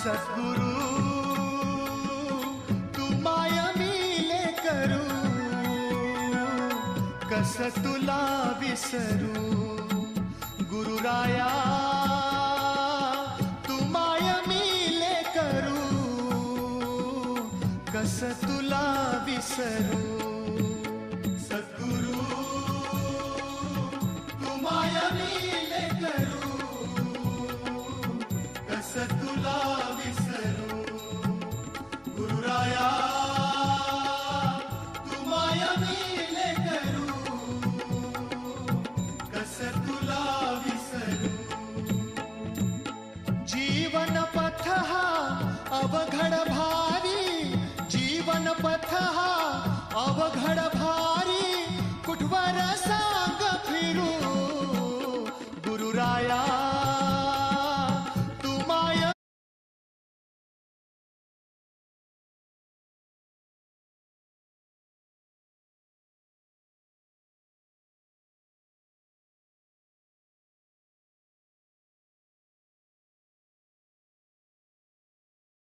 सद्गुरु तू माय मिले करू, कस तुला विसरू. गुरुराया तू माय मिले करू, कस तुला विसरू. सद्गुरु तू माय मिले करू, कस तुला विसरू. गुरुराया तू माय मिले करू, कस तुला विसरू. जीवन पथ हा अवघड भारी, जीवन पथ हा अवघड भारी.